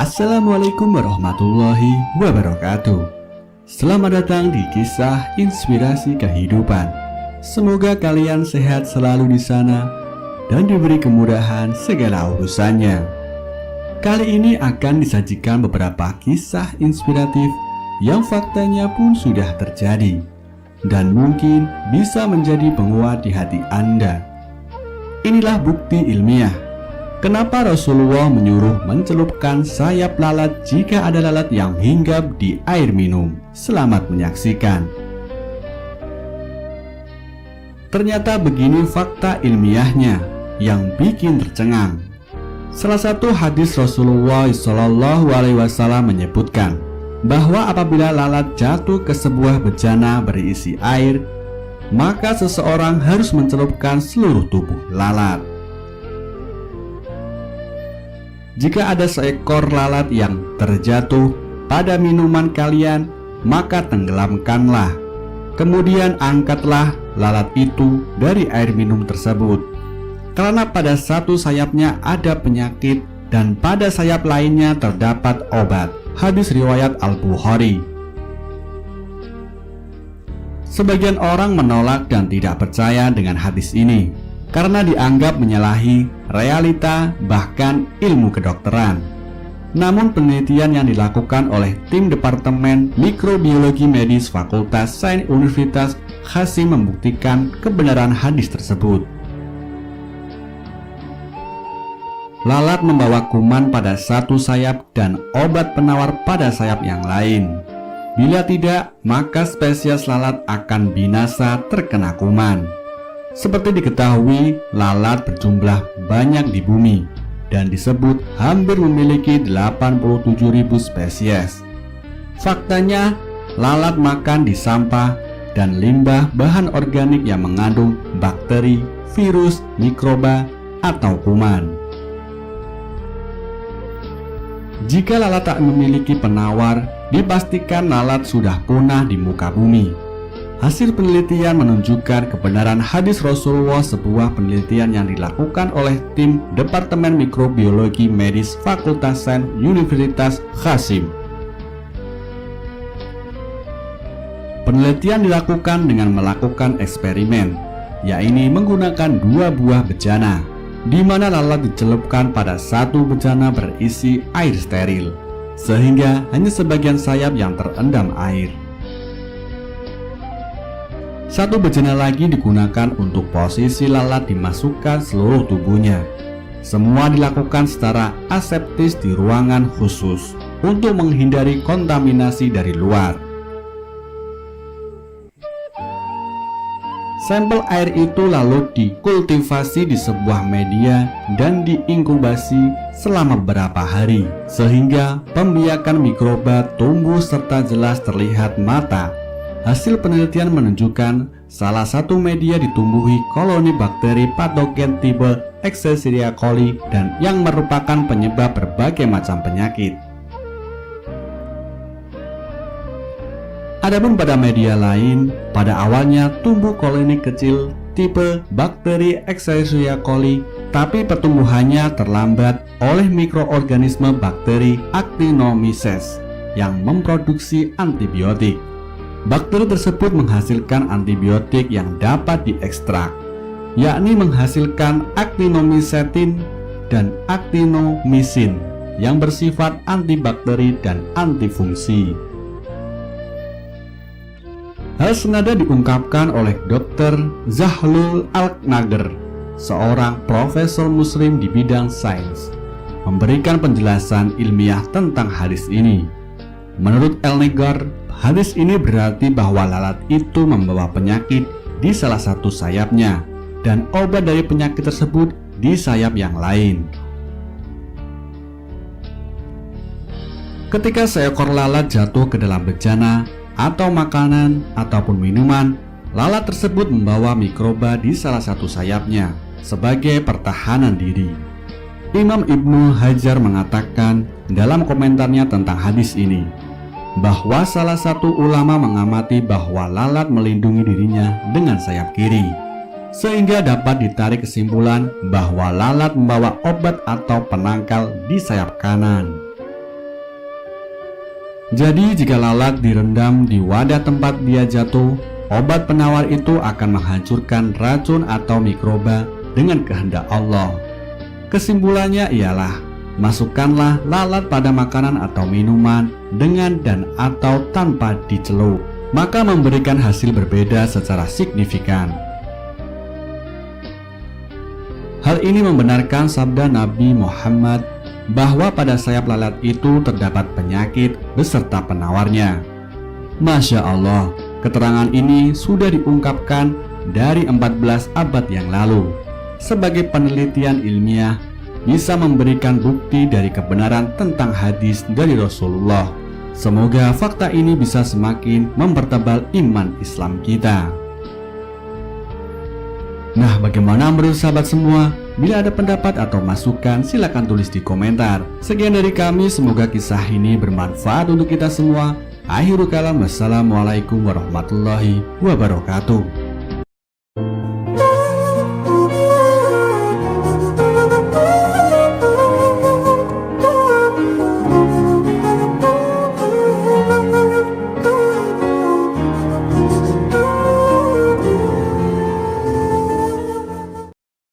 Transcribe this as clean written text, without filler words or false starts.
Assalamualaikum warahmatullahi wabarakatuh. Selamat datang di kisah inspirasi kehidupan. Semoga kalian sehat selalu di sana dan diberi kemudahan segala urusannya. Kali ini akan disajikan beberapa kisah inspiratif yang faktanya pun sudah terjadi dan mungkin bisa menjadi penguat di hati Anda. Inilah bukti ilmiah kenapa Rasulullah menyuruh mencelupkan sayap lalat jika ada lalat yang hinggap di air minum. Selamat menyaksikan. Ternyata begini fakta ilmiahnya yang bikin tercengang. Salah satu hadis Rasulullah SAW menyebutkan bahwa apabila lalat jatuh ke sebuah bejana berisi air, maka seseorang harus mencelupkan seluruh tubuh lalat. Jika ada seekor lalat yang terjatuh pada minuman kalian, maka tenggelamkanlah. Kemudian angkatlah lalat itu dari air minum tersebut. Karena pada satu sayapnya ada penyakit dan pada sayap lainnya terdapat obat. Hadis riwayat Al-Bukhari. Sebagian orang menolak dan tidak percaya dengan hadis ini karena dianggap menyalahi realita bahkan ilmu kedokteran. Namun penelitian yang dilakukan oleh tim Departemen Mikrobiologi Medis Fakultas Sains Universitas Qasim membuktikan kebenaran hadis tersebut. Lalat membawa kuman pada satu sayap dan obat penawar pada sayap yang lain. Bila tidak, maka spesies lalat akan binasa terkena kuman. Seperti diketahui, lalat berjumlah banyak di bumi dan disebut hampir memiliki 87.000 spesies. Faktanya, lalat makan di sampah dan limbah bahan organik yang mengandung bakteri, virus, mikroba, atau kuman. Jika lalat tak memiliki penawar, dipastikan lalat sudah punah di muka bumi. Hasil penelitian menunjukkan kebenaran hadis Rasulullah, sebuah penelitian yang dilakukan oleh tim Departemen Mikrobiologi Medis Fakultas Sains Universitas Qasim. Penelitian dilakukan dengan melakukan eksperimen, yaitu menggunakan dua buah bejana, di mana lalat dicelupkan pada satu bejana berisi air steril, sehingga hanya sebagian sayap yang terendam air. Satu bejana lagi digunakan untuk posisi lalat dimasukkan seluruh tubuhnya. Semua dilakukan secara aseptis di ruangan khusus untuk menghindari kontaminasi dari luar. Sampel air itu lalu dikultivasi di sebuah media dan diinkubasi selama beberapa hari, sehingga pembiakan mikroba tumbuh serta jelas terlihat mata. Hasil penelitian menunjukkan salah satu media ditumbuhi koloni bakteri patogen tipe Escherichia coli dan yang merupakan penyebab berbagai macam penyakit. Adapun pada media lain, pada awalnya tumbuh koloni kecil tipe bakteri Escherichia coli, tapi pertumbuhannya terlambat oleh mikroorganisme bakteri Actinomyces yang memproduksi antibiotik. Bakteri tersebut menghasilkan antibiotik yang dapat diekstrak, yakni menghasilkan actinomycetin dan actinomycin yang bersifat antibakteri dan antifungsi. Hal senada diungkapkan oleh Dr. Zahlul Al-Nager, seorang profesor muslim di bidang sains, memberikan penjelasan ilmiah tentang hadis ini. Menurut Al-Nager, hadis ini berarti bahwa lalat itu membawa penyakit di salah satu sayapnya dan obat dari penyakit tersebut di sayap yang lain. Ketika seekor lalat jatuh ke dalam bejana atau makanan ataupun minuman, lalat tersebut membawa mikroba di salah satu sayapnya sebagai pertahanan diri. Imam Ibnu Hajar mengatakan dalam komentarnya tentang hadis ini bahwa salah satu ulama mengamati bahwa lalat melindungi dirinya dengan sayap kiri, sehingga dapat ditarik kesimpulan bahwa lalat membawa obat atau penangkal di sayap kanan. Jadi jika lalat direndam di wadah tempat dia jatuh, obat penawar itu akan menghancurkan racun atau mikroba dengan kehendak Allah. Kesimpulannya ialah, masukkanlah lalat pada makanan atau minuman dengan dan atau tanpa dicelup, maka memberikan hasil berbeda secara signifikan. Hal ini membenarkan sabda Nabi Muhammad bahwa pada sayap lalat itu terdapat penyakit beserta penawarnya. Masya Allah, keterangan ini sudah diungkapkan dari 14 abad yang lalu. Sebagai penelitian ilmiah, bisa memberikan bukti dari kebenaran tentang hadis dari Rasulullah. Semoga fakta ini bisa semakin mempertebal iman Islam kita. Nah, bagaimana menurut sahabat semua? Bila ada pendapat atau masukan, silakan tulis di komentar. Sekian dari kami, semoga kisah ini bermanfaat untuk kita semua. Akhirul kalam, wassalamualaikum warahmatullahi wabarakatuh.